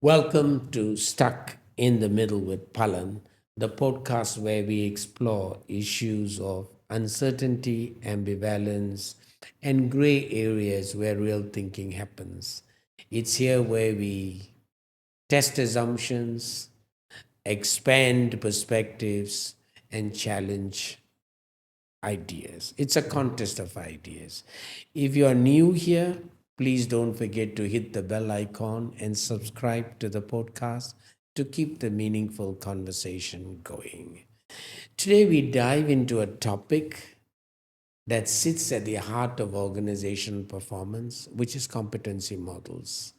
Welcome to Stuck in the Middle with Palan, the podcast where we explore issues of uncertainty, ambivalence, and gray areas where real thinking happens. It's here where we test assumptions, expand perspectives, and challenge ideas. It's a contest of ideas. If you are new here, please don't forget to hit the bell icon and subscribe to the podcast to keep the meaningful conversation going. Today, we dive into a topic that sits at the heart of organizational performance, which is competency models.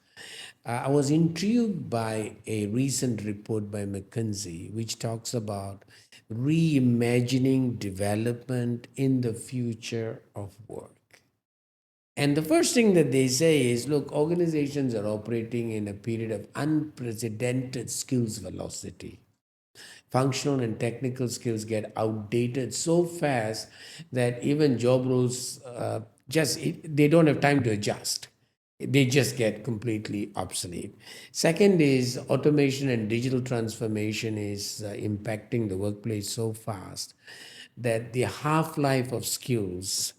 I was intrigued by a recent report by McKinsey, which talks about reimagining development in the future of work. And the first thing that they say is look, organizations are operating in a period of unprecedented skills velocity. Functional and technical skills get outdated so fast that even job roles they don't have time to adjust. They just get completely obsolete. Second is automation and digital transformation is impacting the workplace so fast that the half-life of skills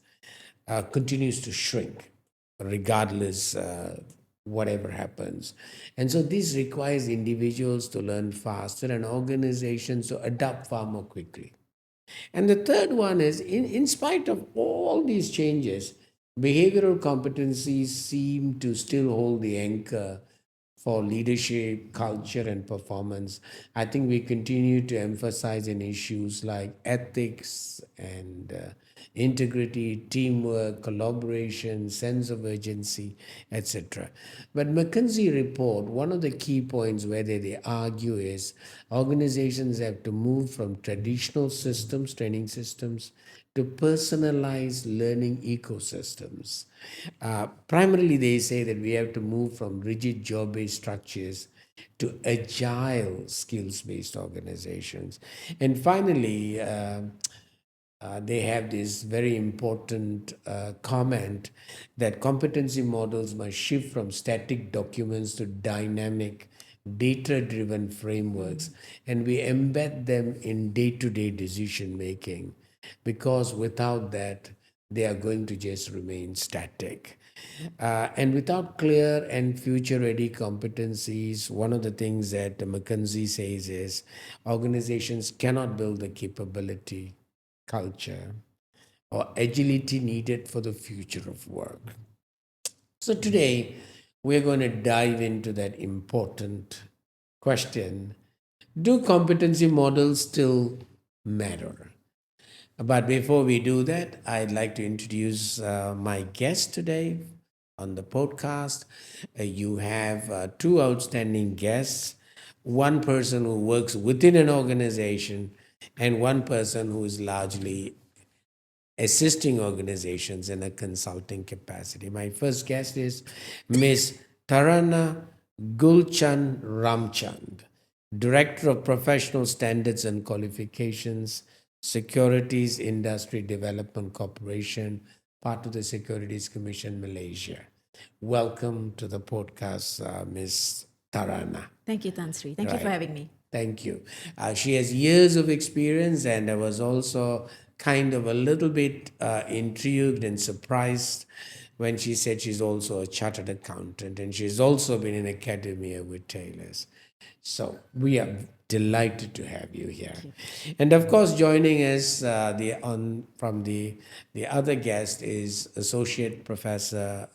continues to shrink regardless whatever happens. And so this requires individuals to learn faster and organizations to adapt far more quickly. And the third one is in spite of all these changes, behavioral competencies seem to still hold the anchor for leadership, culture, and performance. I think we continue to emphasize in issues like ethics and integrity, teamwork, collaboration, sense of urgency, etc. But McKinsey report, one of the key points where they argue is organizations have to move from traditional systems, training systems, to personalized learning ecosystems. Primarily, they say that we have to move from rigid job based structures to agile skills based organizations. And finally, they have this very important comment that competency models must shift from static documents to dynamic data driven frameworks, and we embed them in day to day decision making, because without that they are going to just remain static. And without clear and future ready competencies, one of the things that McKinsey says is organizations cannot build the capability, culture, or agility needed for the future of work. So today, we're going to dive into that important question: do competency models still matter? But before we do that, I'd like to introduce my guest today on the podcast. You have two outstanding guests, one person who works within an organization, and one person who is largely assisting organizations in a consulting capacity. My first guest is Ms. Tarana Gulchand Ramchand, Director of Professional Standards and Qualifications, Securities Industry Development Corporation, part of the Securities Commission Malaysia. Welcome to the podcast, Ms. Tarana. Thank you, Tansri. Thank you for having me. Thank you. She has years of experience, and I was also kind of a little bit intrigued and surprised when she said she's also a chartered accountant, and she's also been in academia with Taylor's. So we are delighted to have you here. And of course, joining us from the other guest is Adjunct Professor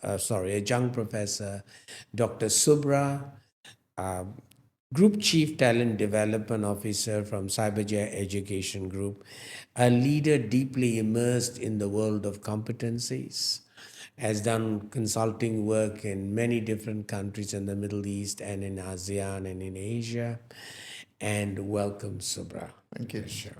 Dr. Subra, Group Chief Talent Development Officer from Cyberjaya Education Group, a leader deeply immersed in the world of competencies, has done consulting work in many different countries in the Middle East and in ASEAN and in Asia. And welcome, Subra. Thank you. Sure.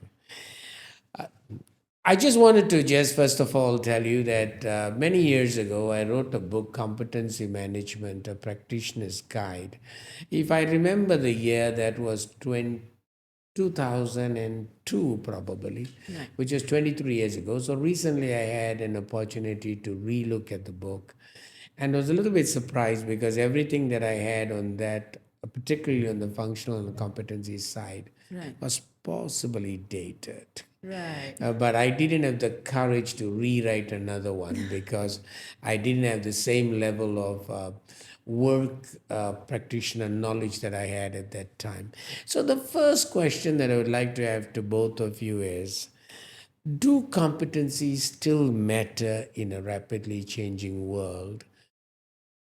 I just wanted to first of all tell you that many years ago I wrote a book, Competency Management, a Practitioner's Guide. If I remember the year, that was 2002 probably, Right. which is 23 years ago. So recently I had an opportunity to relook at the book, and I was a little bit surprised because everything that I had on that particularly on the functional and competency side, Right. was possibly dated. Right. But I didn't have the courage to rewrite another one because I didn't have the same level of work practitioner knowledge that I had at that time. So the first question that I would like to have to both of you is, do competencies still matter in a rapidly changing world?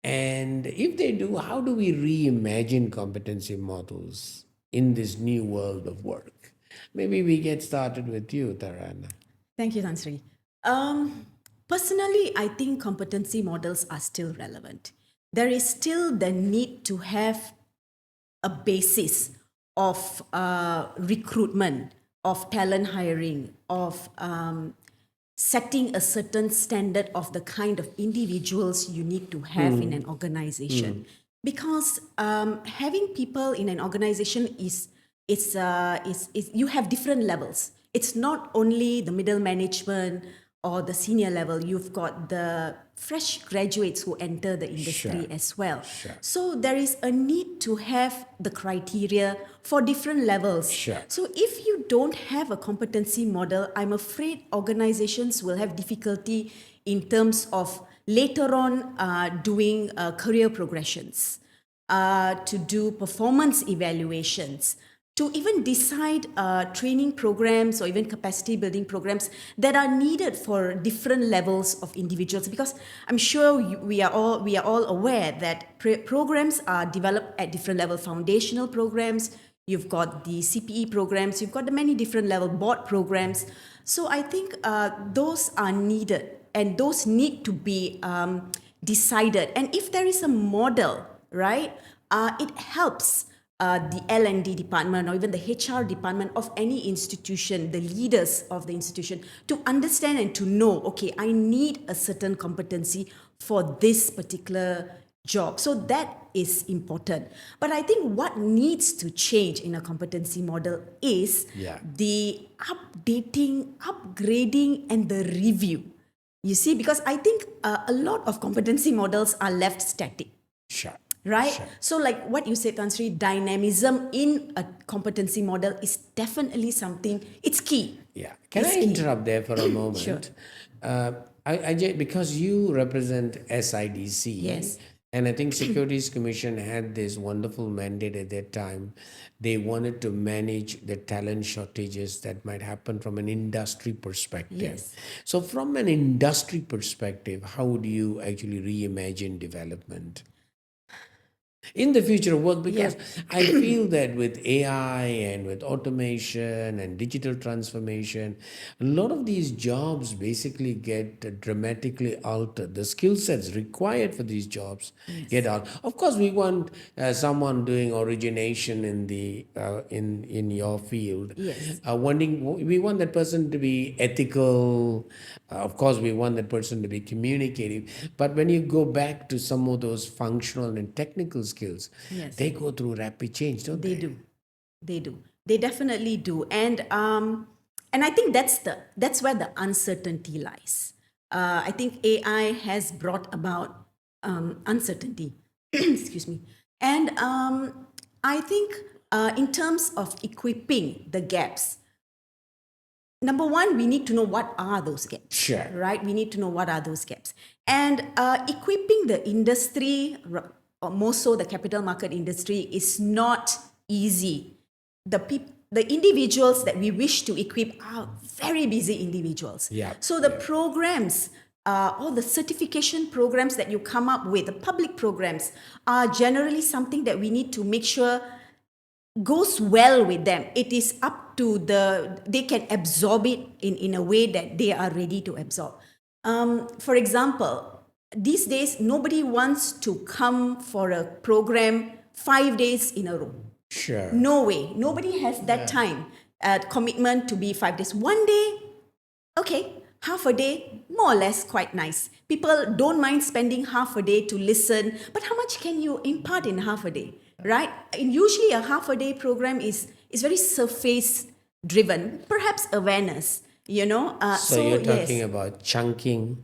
And if they do, how do we reimagine competency models in this new world of work? Maybe we get started with you, Tarana. Thank you, Tansri. Personally, I think competency models are still relevant. There is still the need to have a basis of recruitment, of talent hiring, of setting a certain standard of the kind of individuals you need to have in an organization. Because having people in an organization is you have different levels. It's not only the middle management or the senior level. You've got the fresh graduates who enter the industry Sure. as well. Sure. So there is a need to have the criteria for different levels. Sure. So if you don't have a competency model, I'm afraid organizations will have difficulty in terms of later on doing career progressions, to do performance evaluations, to even decide training programs or even capacity building programs that are needed for different levels of individuals. Because I'm sure we are all aware that programs are developed at different level. Foundational programs, you've got the CPE programs, you've got the many different level board programs. So I think those are needed, and those need to be decided. And if there is a model, right, it helps the L&D department or even the HR department of any institution, the leaders of the institution, to understand and to know, okay, I need a certain competency for this particular job. So that is important. But I think what needs to change in a competency model is the updating, upgrading, and the review. You see, because I think a lot of competency models are left static. Sure. Right? Sure. So like what you said, Tansri, dynamism in a competency model is definitely something, it's key. Yeah. Can It's I key. interrupt there for a moment? Sure. Because you represent SIDC. Yes. And I think Securities Commission had this wonderful mandate at that time. They wanted to manage the talent shortages that might happen from an industry perspective. Yes. So from an industry perspective, how do you actually reimagine development in the future of work? Because I feel that with AI and with automation and digital transformation, a lot of these jobs basically get dramatically altered. The skill sets required for these jobs get out. Of course, we want someone doing origination in the in your field. Yes. We want that person to be ethical. Of course, we want that person to be communicative. But when you go back to some of those functional and technical skills, Yes. they go through rapid change, don't they? They do. They definitely do. And I think that's where the uncertainty lies. I think AI has brought about uncertainty. Excuse me. And I think in terms of equipping the gaps, number one, we need to know what are those gaps. Sure. Right? We need to know what are those gaps. And equipping the industry, or more so the capital market industry, is not easy. The individuals that we wish to equip are very busy individuals. Yeah. So the programs, all the certification programs that you come up with, the public programs, are generally something that we need to make sure goes well with them. It is up to they can absorb it in a way that they are ready to absorb. For example, these days, nobody wants to come for a program 5 days in a row. Sure. No way. Nobody has that time, commitment to be 5 days. One day, okay, half a day, more or less quite nice. People don't mind spending half a day to listen, but how much can you impart in half a day, right? And usually a half a day program is very surface driven, perhaps awareness, So you're talking about chunking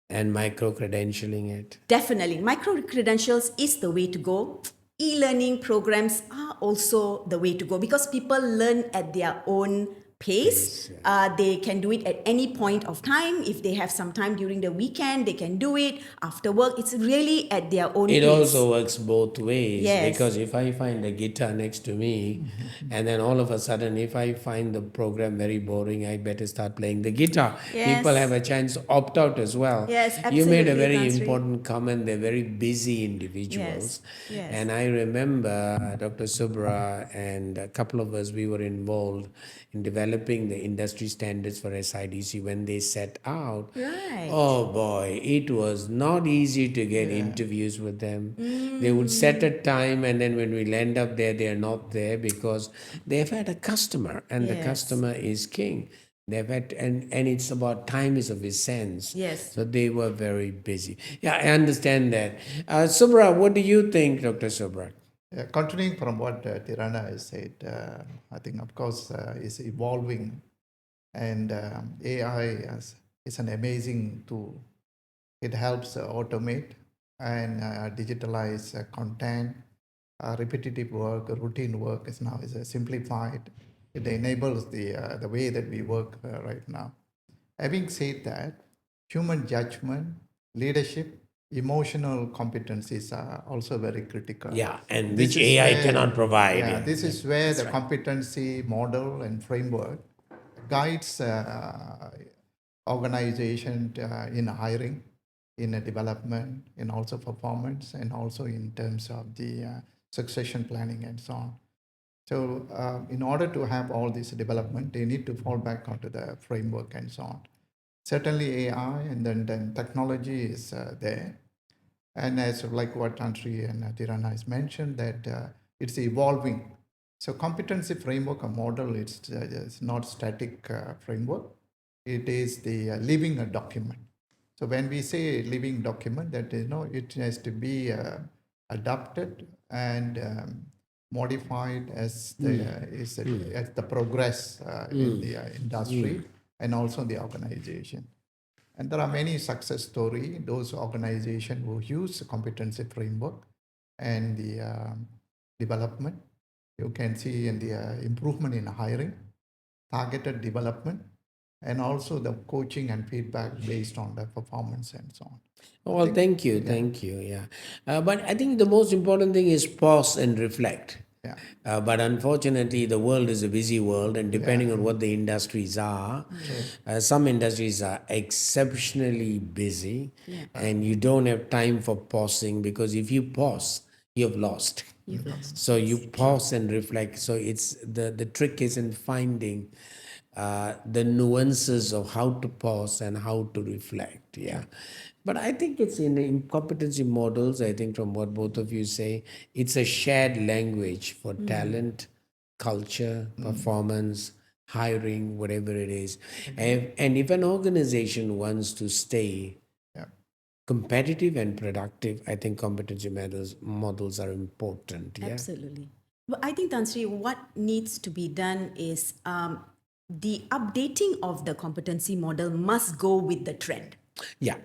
and micro credentialing it. Definitely. Micro credentials is the way to go. e-learning programs are also the way to go because people learn at their own pace. They can do it at any point of time. If they have some time during the weekend, they can do it after work. It's really at their own It pace. also works both ways Yes. because if I find a guitar next to me and then all of a sudden if I find the program very boring, I better start playing the guitar. Yes. People have a chance to opt out as well. Yes, You made a absolutely, very Tan Sri. important comment. They're very busy individuals. Yes. And I remember Dr. Subra and a couple of us, we were involved in developing the industry standards for SIDC when they set out. Right. Oh boy, it was not easy to get interviews with them. They would set a time, and then when we'll end up there, they are not there because they've had a customer, and the Yes. customer is king. They've had, and it's about time is of essence. Yes. So they were very busy. Yeah, I understand that. Subra, what do you think, Dr. Subra? Yeah, continuing from what Tarana has said, I think, of course, is evolving, and AI is an amazing tool. It helps automate and digitalize content. Repetitive work, routine work is now simplified. It enables the way that we work right now. Having said that, human judgment, leadership, emotional competencies are also very critical. Yeah, and This which is AI where- cannot provide. Yeah, this is where the competency model and framework guides organization in hiring, in development, in also performance, and also in terms of the succession planning and so on. So in order to have all this development, they need to fall back onto the framework and so on. Certainly AI and then technology is there. And as like what Tantri and Tirana has mentioned, that it's evolving. So competency framework or model, it's not static framework. It is the living document. So when we say living document, that it has to be adapted and modified as the progress in the industry and also the organization. And there are many success stories, those organizations who use the competency framework and the development. You can see in the improvement in hiring, targeted development, and also the coaching and feedback based on the performance and so on. Well, thank you. Yeah. But I think the most important thing is pause and reflect. Yeah. But unfortunately, the world is a busy world, and depending on what the industries are, some industries are exceptionally busy, and you don't have time for pausing because if you pause, you've lost. You've lost. So you pause and reflect. So it's the trick is in finding the nuances of how to pause and how to reflect. Yeah. But I think it's in competency models, I think from what both of you say, it's a shared language for talent, culture, performance, hiring, whatever it is. And if an organization wants to stay competitive and productive, I think competency models are important. Yeah. Absolutely. But I think, Tan Sri, what needs to be done is the updating of the competency model must go with the trend. Yeah.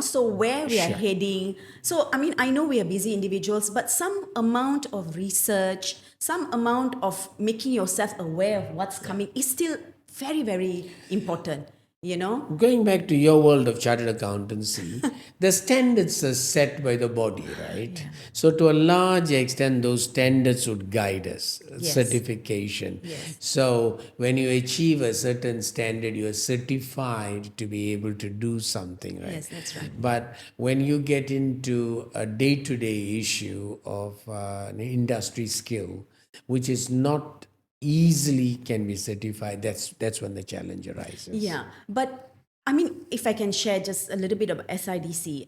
So where we are heading. So, I know we are busy individuals, but some amount of research, some amount of making yourself aware of what's coming is still very, very important. Going back to your world of chartered accountancy, the standards are set by the body, right? Yeah. So to a large extent, those standards would guide us, certification. Yes. So when you achieve a certain standard, you are certified to be able to do something, right? Yes, that's right. But when you get into a day-to-day issue of an industry skill, which is not easily can be certified, that's when the challenge arises. Yeah, but if I can share just a little bit about SIDC,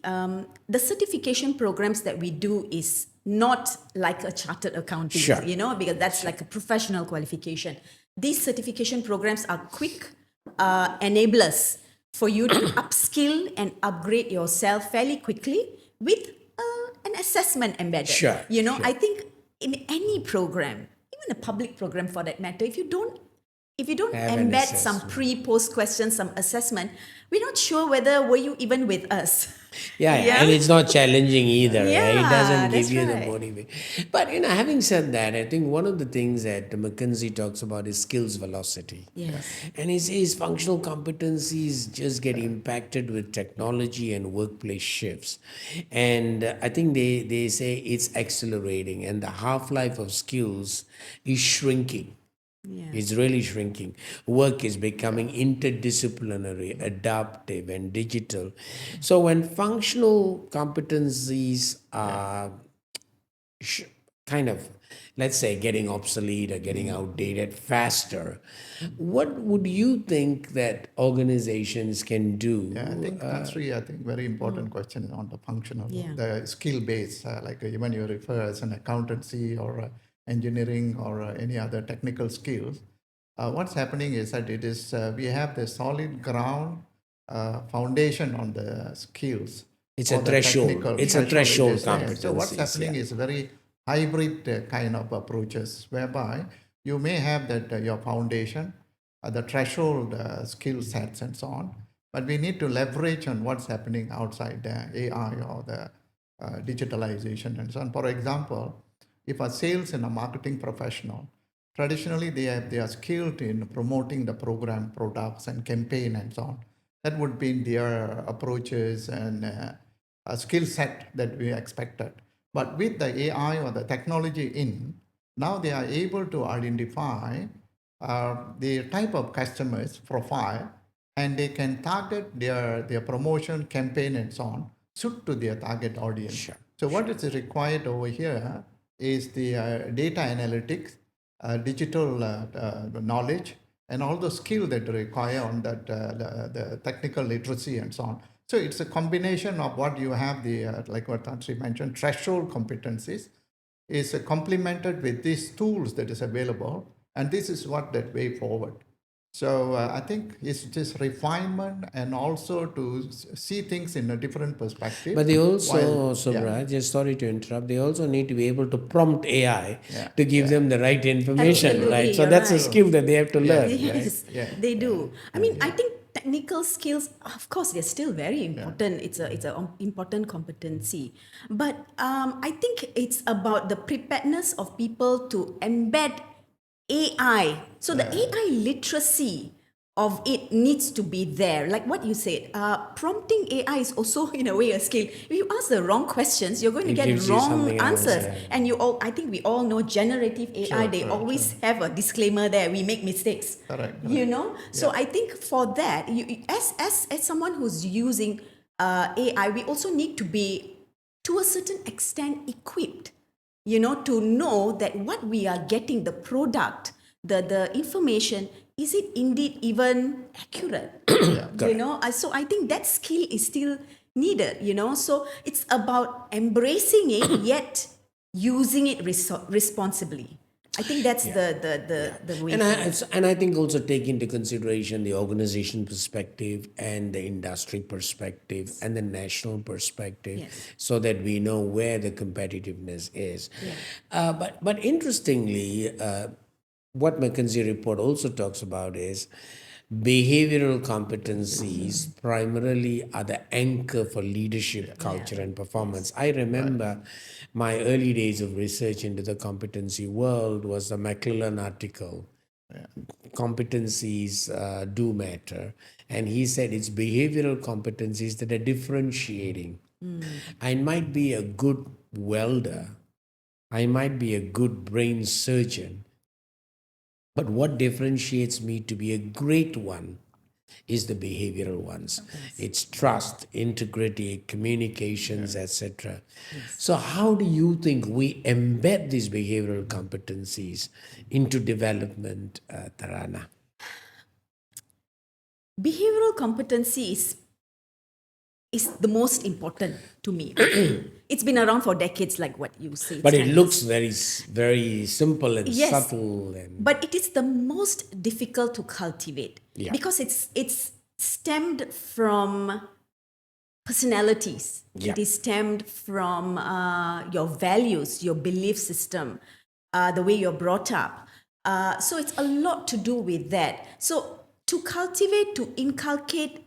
the certification programs that we do is not like a chartered accountant, because that's like a professional qualification. These certification programs are quick enablers for you to upskill and upgrade yourself fairly quickly with an assessment embedded. Sure. I think in any program, even a public program for that matter, if you don't embed some pre-post questions, some assessment, we're not sure whether were you even with us. Yeah, Yeah. and it's not challenging either. Right? It Yeah, doesn't give that's you the right. motivation. But having said that, I think one of the things that McKinsey talks about is skills velocity. Yes. And he says functional competencies just get impacted with technology and workplace shifts. And I think they say it's accelerating, and the half life of skills is shrinking. Yeah. It's really shrinking. Work is becoming interdisciplinary, adaptive, and digital. So, when functional competencies are sh- kind of, let's say, getting obsolete or getting outdated faster, what would you think that organizations can do? Yeah, I think that's really, I think, very important question on the functional, Yeah. the skill base, like even you refer as an accountancy or engineering or any other technical skills. What's happening is that it is we have the solid ground foundation on the skills It's a or the threshold. technical It's a it threshold is there. So what's competencies. happening Yeah. is very hybrid kind of approaches whereby you may have that your foundation, the threshold skill sets and so on, but we need to leverage on what's happening outside the AI or the digitalization and so on. For example, if a sales and a marketing professional, traditionally they are skilled in promoting the program, products, and campaign and so on. That would be their approaches and a skill set that we expected. But with the AI or the technology in, now they are able to identify the type of customers profile, and they can target their promotion campaign and so on suit to their target audience. Sure. So what is required over here is the data analytics, digital knowledge, and all the skill that require on that the technical literacy and so on. So it's a combination of what you have, the like what Tansi mentioned, threshold competencies is complemented with these tools that is available, and this is what that way forward. So I think it's just refinement and also to see things in a different perspective. But they also, while Subra, just sorry to interrupt, they also need to be able to prompt AI Yeah, to give them the right information, Absolutely, right? So you're that's a right. skill that they have to learn, right? Yes, Yeah, they do. I mean, I think technical skills, of course, they're still very important. It's a important competency, but I think it's about the preparedness of people to embed AI. So the AI literacy of it needs to be there. Like what you said, prompting AI is also in a way a skill. If you ask the wrong questions, you're going to It get gives you wrong something else, answers. yeah. And I think we all know generative AI. They always have a disclaimer there. We make mistakes. Correct, You know. So Yeah. I think for that, as someone who's using AI, we also need to be to a certain extent equipped, to know that what we are getting, the product, the information, is it indeed even accurate? So I think that skill is still needed, so it's about embracing it yet using it responsibly. I think that's the way And forward. I think also take into consideration the organization perspective and the industry perspective and the national perspective, Yes. so that we know where the competitiveness is. Yeah. But interestingly, what McKinsey report also talks about is behavioral competencies primarily are the anchor for leadership, culture, and performance. I remember my early days of research into the competency world was the McClellan article, Competencies Do Matter. And he said it's behavioral competencies that are differentiating. I might be a good welder, I might be a good brain surgeon, but what differentiates me to be a great one is the behavioral ones. It's trust, integrity, communications, etc. So, how do you think we embed these behavioral competencies into development, Tarana? Behavioral competency is the most important to me. I feel. It's been around for decades, like what you say. But it 10 looks very simple and Yes, subtle, and but it is the most difficult to cultivate Yeah. because it's stemmed from personalities. Yeah. It is stemmed from your values, your belief system, the way you're brought up. So it's a lot to do with that. So to cultivate, to inculcate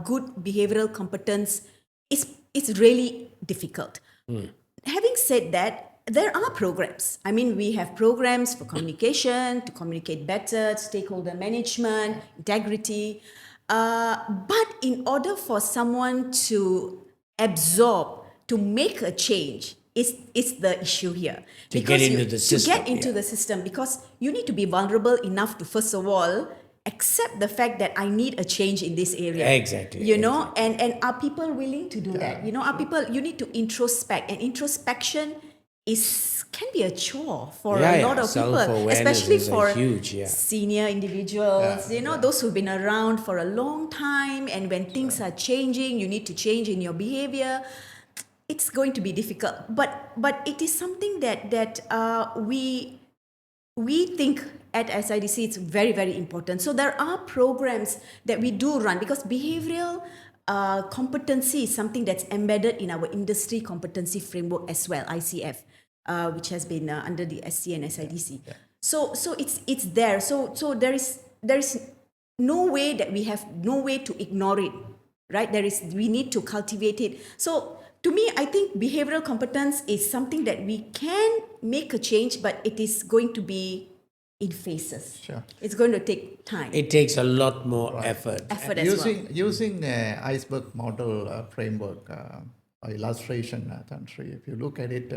good behavioral competence it's really difficult. Having said that, there are programs. I mean, we have programs for communication, to communicate better, stakeholder management, integrity. But in order for someone to absorb, to make a change, is the issue here. To get into the to system, get into the system, because you need to be vulnerable enough to, first of all, accept the fact that I need a change in this area. Exactly, You know, and are people willing to do that? You know, are people, you need to introspect, and introspection can be a chore for Yeah, a yeah. lot of people, Self-awareness especially is a for huge, yeah. senior individuals, you know, those who've been around for a long time, and when things are changing, you need to change in your behavior. It's going to be difficult, but it is something that we think at SIDC it's very, very important. So there are programs that we do run, because behavioral competency is something that's embedded in our industry competency framework as well, ICF, which has been under the SC and SIDC. So it's there. So there is no way that we have no way to ignore it, right? We need to cultivate it. So to me, I think behavioral competence is something that we can make a change, but it is going to be in phases. Sure. It's going to take time. It takes a lot more effort. Effort as well. Using iceberg model framework or illustration, Tantri, if you look at it,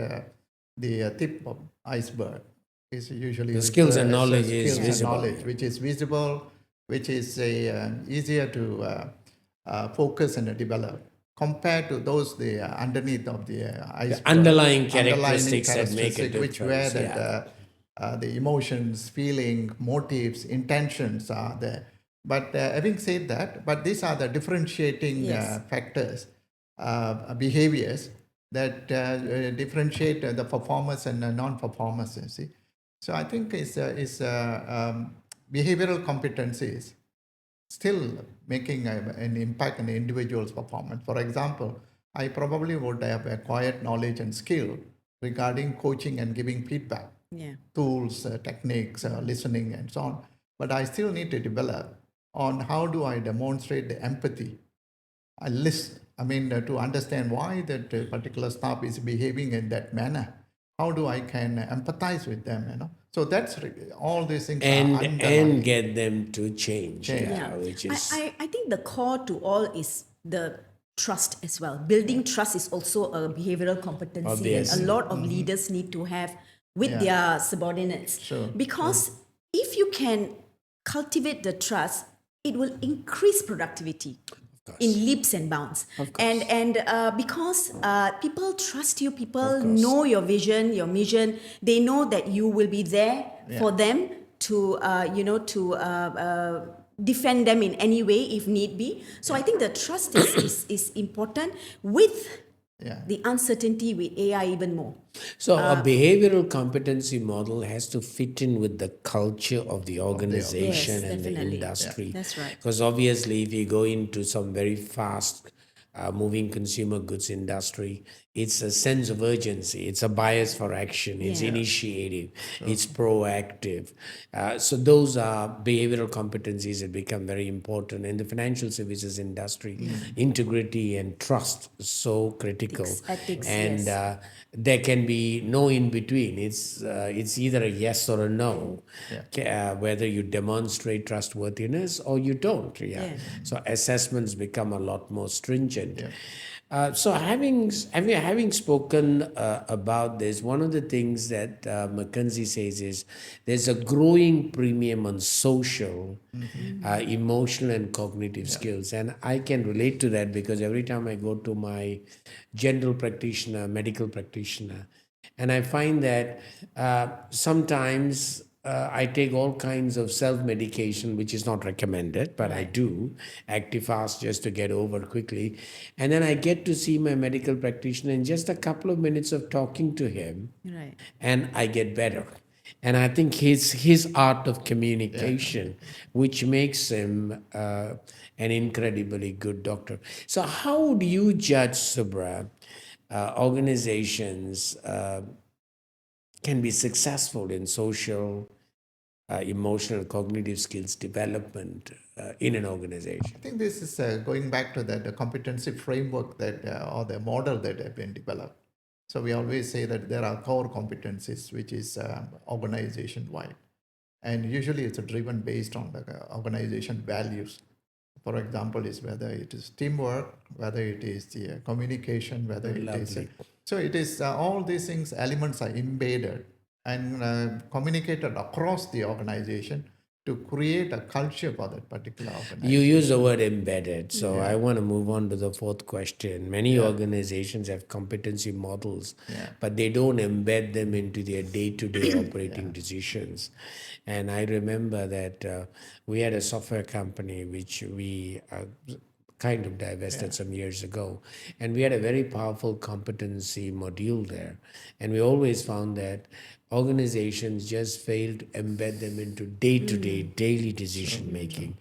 the tip of iceberg is usually The skills and knowledge is skills and visible. knowledge, which is visible, which is easier to focus and develop, compared to those underneath of the iceberg. Underlying characteristics that make a which where difference, that the emotions, feeling, motives, intentions are there. But having said that, but these are the differentiating Yes. factors, behaviors that differentiate the performers and the non-performers. You see, so I think behavioral competencies still making an impact on the individual's performance. For example, I probably would have acquired knowledge and skill regarding coaching and giving feedback, tools, techniques, listening, and so on. But I still need to develop on how do I demonstrate the empathy. I listen. I mean, to understand why that particular staff is behaving in that manner. How do I can empathize with them? You know. So that's all these things and get them to change. Yeah. Which is I think the core to all is the trust as well. Building trust is also a behavioral competency, Obviously. and a lot of leaders need to have with their subordinates. Sure. Because if you can cultivate the trust, it will increase productivity in leaps and bounds. And because people trust you, people know your vision, your mission. They know that you will be there for them to defend them in any way if need be. So I think the trust is important, with the uncertainty with AI even more. so a behavioral competency model has to fit in with the culture of the organization Yes, and the definitely. industry. Yeah, that's right. Because obviously, if you go into some very fast moving consumer goods industry, it's a sense of urgency, it's a bias for action, it's initiative, it's proactive. So those are behavioral competencies that become very important in the financial services industry. Integrity and trust is so critical. Ethics, and yes. there can be no in between. It's either a yes or a no, whether you demonstrate trustworthiness or you don't. So assessments become a lot more stringent. So having spoken about this, one of the things that McKinsey says is there's a growing premium on social, emotional, and cognitive skills, and I can relate to that because every time I go to my general practitioner, medical practitioner, and I find that sometimes I take all kinds of self-medication, which is not recommended, but I do Actifast just to get over quickly. And then I get to see my medical practitioner in just a couple of minutes of talking to him, and I get better. And I think his art of communication, which makes him an incredibly good doctor. So how do you judge, Subra, organizations can be successful in social emotional cognitive skills development in an organization? I think this is going back to the competency framework that or the model that have been developed. So we always say that there are core competencies, which is organization wide, and usually it's driven based on the organization values. For example, is whether it is teamwork, whether it is the communication, whether it is. Lovely. So it is all these things elements are embedded and communicated across the organization to create a culture for that particular organization. You use the word embedded, so Yeah. I want to move on to the fourth question. Many Yeah. organizations have competency models, Yeah. but they don't embed them into their day-to-day operating decisions. And I remember that we had a software company which we kind of divested some years ago, and we had a very powerful competency module there, and we always found that organizations just failed to embed them into day-to-day daily decision making,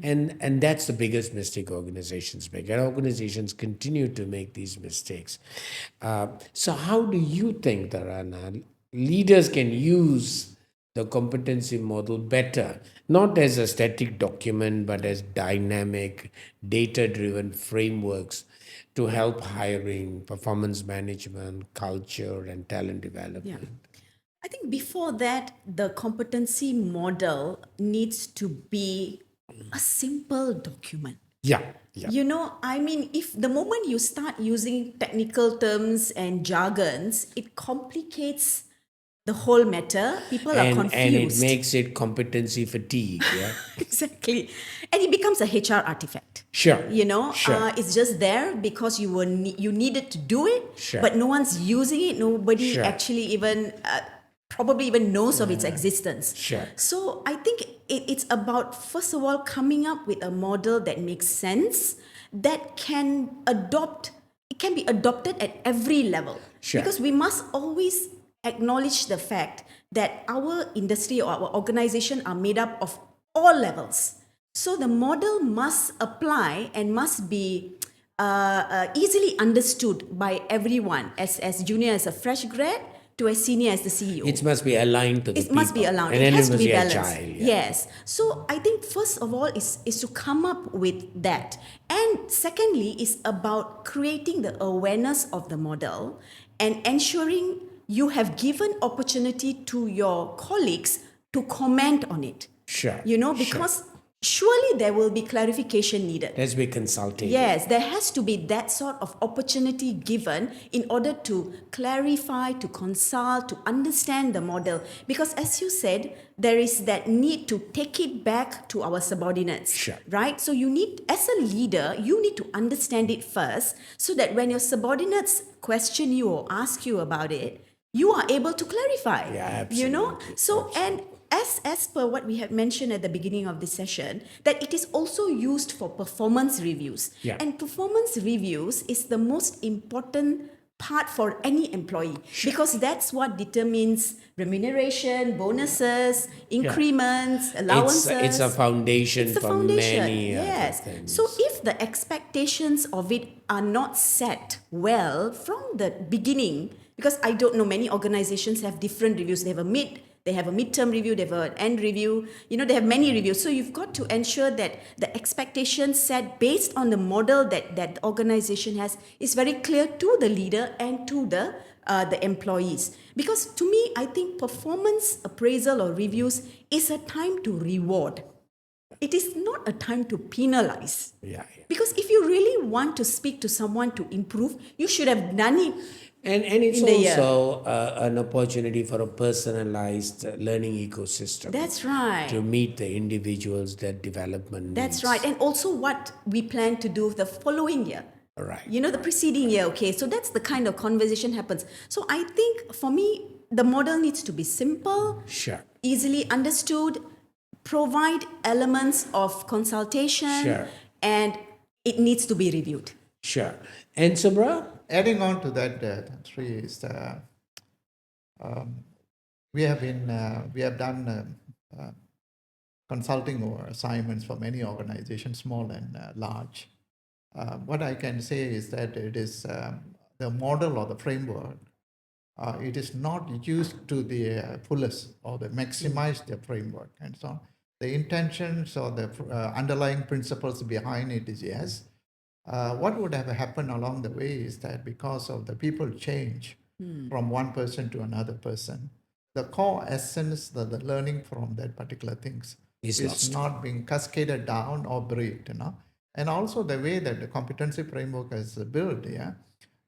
and that's the biggest mistake organizations make, and organizations continue to make these mistakes. So how do you think, Tarana, leaders can use the competency model better, not as a static document, but as dynamic, data driven frameworks to help hiring, performance management, culture, and talent development? I think before that, the competency model needs to be a simple document. Yeah, yeah. You know, I mean, if the moment you start using technical terms and jargons, it complicates the whole matter. People are And it confused. makes it competency fatigue. Yeah. Exactly. And it becomes a HR artifact. Sure. You know, Sure. it's just there because you needed to do it, Sure. but no one's using it. Nobody Sure. actually even probably even knows of its existence. Sure. So I think it's about, first of all, coming up with a model that makes sense, that it can be adopted at every level. Sure. Because we must always acknowledge the fact that our industry or our organization are made up of all levels. So the model must apply and must be easily understood by everyone, as junior as a fresh grad to as senior as the CEO. It must be aligned to the It must be people. allowed. And It then has it to must be be balanced. agile. Yeah. Yes. So I think first of all is to come up with that. And secondly is about creating the awareness of the model and ensuring you have given opportunity to your colleagues to comment on it. Sure. You know, Sure. because surely there will be clarification needed. Let's be consultative. Yes, there has to be that sort of opportunity given in order to clarify, to consult, to understand the model. Because as you said, there is that need to take it back to our subordinates. Sure. Right? So you need, as a leader, you need to understand it first so that when your subordinates question you or ask you about it, you are able to clarify. Yeah, You know? absolutely. So, and as per what we had mentioned at the beginning of this session, that it is also used for performance reviews. Yeah. And performance reviews is the most important part for any employee because that's what determines remuneration, bonuses, increments, allowances. It's a foundation It's the for foundation. many Yes. other things. So if the expectations of it are not set well from the beginning, because I don't know, many organizations have different reviews. They have a midterm review, they have an end review, you know, they have many reviews. So you've got to ensure that the expectations set based on the model that the organization has is very clear to the leader and to the employees. Because to me, I think performance appraisal or reviews is a time to reward. It is not a time to penalize. Yeah. Because if you really want to speak to someone to improve, you should have done it. And it's in the year. also an opportunity for a personalized learning ecosystem. That's right. To meet the individuals, their development That's needs. right. And also what we plan to do the following year. Right. You know, the preceding year. Okay. So that's the kind of conversation happens. So I think for me, the model needs to be simple, Sure. easily understood, provide elements of consultation, Sure. and it needs to be reviewed. Sure. And Subra? Adding on to that, three is we have done consulting or assignments for many organizations, small and large. What I can say is that it is the model or the framework it is not used to the fullest or the maximize the framework and so on. The intentions or the underlying principles behind it is yes. What would have happened along the way is that because of the people change from one person to another person, the core essence, the learning from that particular things Is is lost. not being cascaded down or breathed, And also the way that the competency framework is built,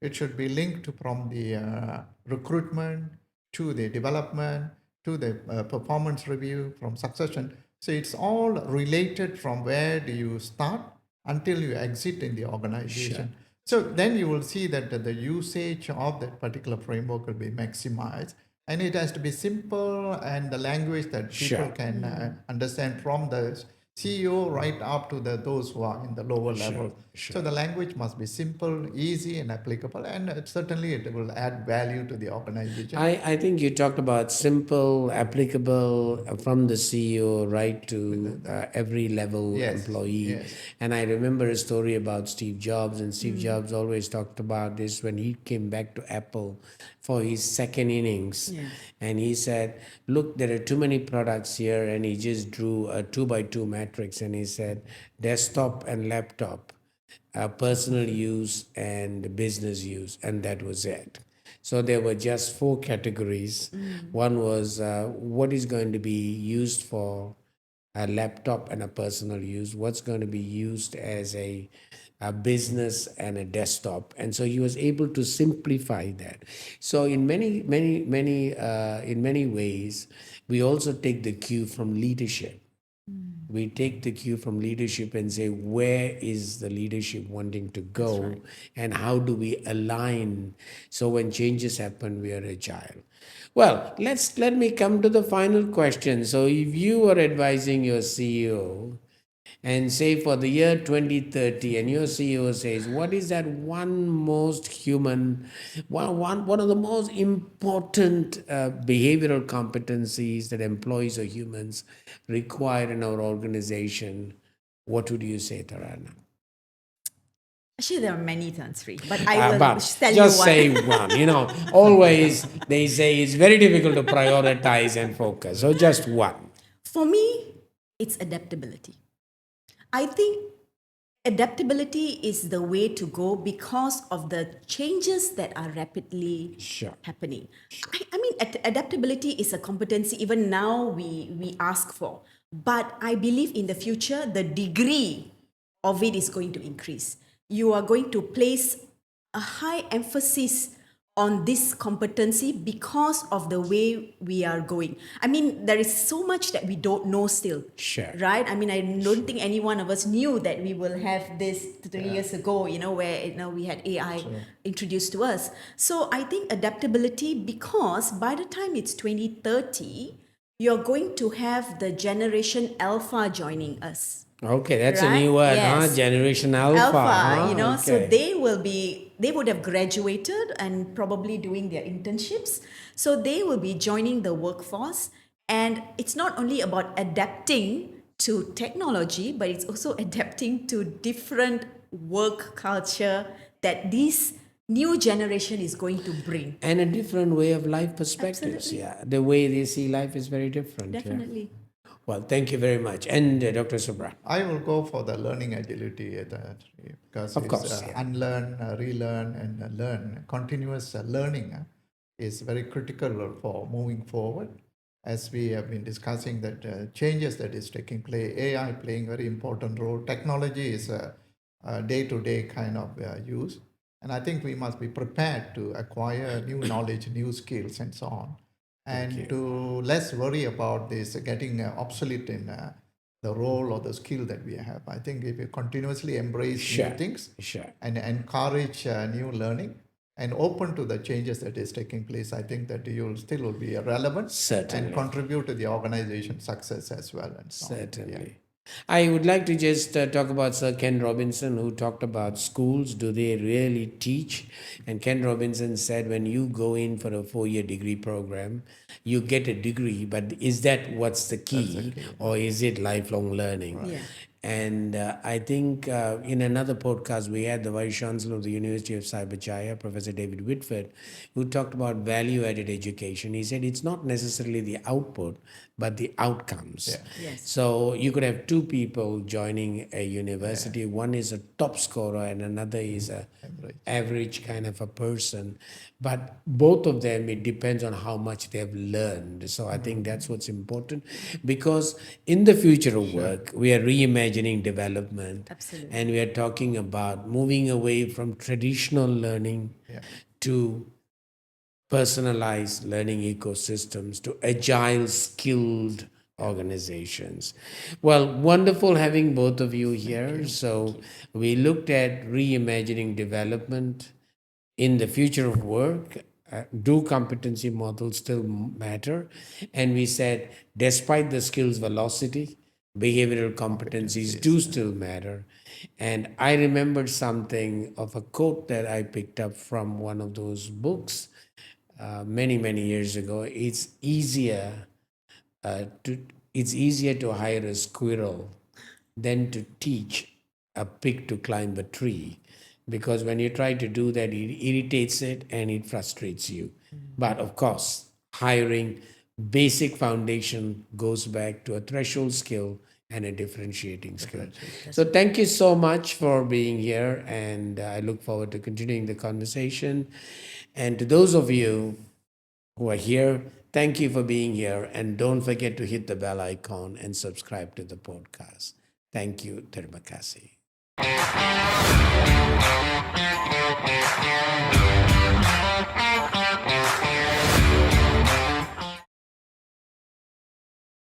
it should be linked to from the recruitment to the development to the performance review from succession. So it's all related from where do you start until you exit in the organization. So then you will see that the usage of that particular framework will be maximized. And it has to be simple and the language that people can understand from the CEO right up to those who are in the lower level. So the language must be simple, easy, and applicable, and certainly it will add value to the organization. I think you talked about simple, applicable from the CEO right to every level employee. Yes. And I remember a story about Steve Jobs, and Steve Jobs always talked about this when he came back to Apple for his second innings. Yeah. And he said, look, there are too many products here. And he just drew a 2x2 matrix and he said, desktop and laptop, personal use and business use. And that was it. So there were just four categories. One was what is going to be used for a laptop and a personal use, what's going to be used as a business and a desktop. And so he was able to simplify that. So in many ways, we also take the cue from leadership. We take the cue from leadership and say, where is the leadership wanting to go, and how do we align so when changes happen, we are agile. Well, let me come to the final question. So if you are advising your CEO and say for the year 2030, and your CEO says, what is that one most human, one of the most important behavioral competencies that employees or humans require in our organization, what would you say, Tarana? Actually, there are many, Tansri, but I will But tell just you one. say one. Always they say it's very difficult to prioritize and focus. So just one. For me, it's adaptability. I think adaptability is the way to go because of the changes that are rapidly happening. I mean, adaptability is a competency even now we ask for. But I believe in the future, the degree of it is going to increase. You are going to place a high emphasis on this competency because of the way we are going. I mean, there is so much that we don't know still. Right? I mean, I don't think any one of us knew that we will have this 3 years ago, where we had AI introduced to us. So I think adaptability, because by the time it's 2030, you're going to have the generation Alpha joining us. Okay, that's Right? a new word, Yes. Generation Alpha. So Okay. they would have graduated and probably doing their internships. So they will be joining the workforce. And it's not only about adapting to technology, but it's also adapting to different work culture that this new generation is going to bring. And a different way of life perspectives. Absolutely. Yeah, the way they see life is very different. yeah. Definitely. Well, thank you very much. And Dr. Subra. I will go for the learning agility because Of it's course, yeah. unlearn, relearn, and learn. Continuous learning is very critical for moving forward. As we have been discussing, that changes that is taking place, AI playing very important role. Technology is a day-to-day kind of use, and I think we must be prepared to acquire new knowledge, new skills, and so on. And to less worry about this getting obsolete in the role or the skill that we have. I think if we continuously embrace new things and encourage new learning and open to the changes that is taking place, I think that you still will be relevant and contribute to the organization success as well. And so on. Certainly. I would like to just talk about Sir Ken Robinson, who talked about schools. Do they really teach? And Ken Robinson said, when you go in for a 4-year degree program, you get a degree, but is that what's the key? Or is it lifelong learning? Yeah. And I think in another podcast, we had the Vice Chancellor of the University of Cyberjaya, Professor David Whitford, who talked about value added education. He said it's not necessarily the output, but the outcomes. Yes. So you could have two people joining a university. One is a top scorer, and another is a average kind of a person, but both of them, it depends on how much they've learned. So I think that's what's important, because in the future of work we are reimagining development. Absolutely. And we are talking about moving away from traditional learning to personalized learning ecosystems, to agile, skilled organizations. Well, wonderful having both of you here. So we looked at reimagining development in the future of work. Do competency models still matter? And we said, despite the skills velocity, behavioral competencies do still matter. And I remembered something of a quote that I picked up from one of those books many years ago. It's easier to hire a squirrel than to teach a pig to climb a tree, because when you try to do that, it irritates it and it frustrates you. But of course, hiring basic foundation goes back to a threshold skill and a differentiating skill. So thank you so much for being here, and I look forward to continuing the conversation. And to those of you who are here, thank you for being here, and don't forget to hit the bell icon and subscribe to the podcast. Thank you. Terima kasih.